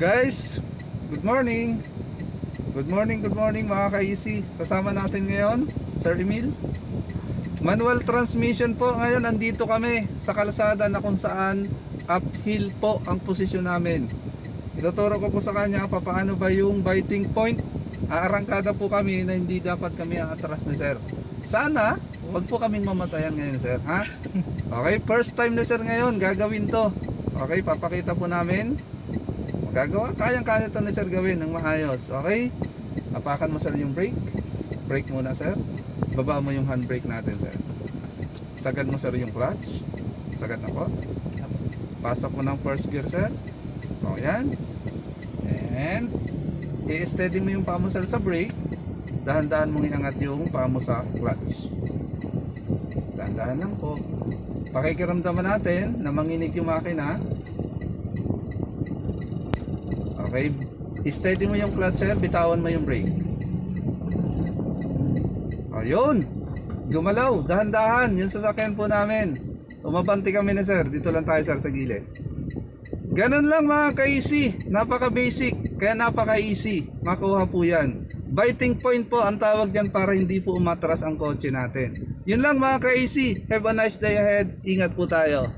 Guys, good morning. Good morning mga ka-easy. Kasama natin ngayon, Sir Emil. Manual transmission po. Ngayon andito kami sa kalsada na kung saan uphill po ang posisyon namin. Ituturo ko po sa kanya paano ba yung biting point. Aarangkada po kami na hindi dapat kami aatras ni Sir. Sana, wag po kaming mamatayan ngayon, Sir. Ha? Okay, first time na Sir ngayon, gagawin to. Okay, papakita po namin. Gagawa, kayang-kaya ito ni Sir gawin ng maayos. Okay? Apakan mo Sir yung brake. Brake muna Sir. Baba mo yung handbrake natin Sir. Sagad mo Sir yung clutch. Sagad na po. Pasok mo ng first gear Sir. O yan. And i-steady mo yung paa mo Sir sa brake. Dahan-dahan mong iangat yung paa mo sa clutch. Dahan-dahan lang po. Pakikiramdaman natin na manginig yung makina. Okay, steady mo yung clutch Sir, bitawan mo yung brake. Ayun, gumalaw, dahan-dahan, yung sasakyan po namin. Umabanti kami na Sir, dito lang tayo Sir sa gilid. Ganun lang mga ka-easy, napaka-basic, kaya napaka-easy, makuha po yan. Biting point po ang tawag dyan para hindi po umatras ang kotse natin. Yun lang mga ka-easy, have a nice day ahead, ingat po tayo.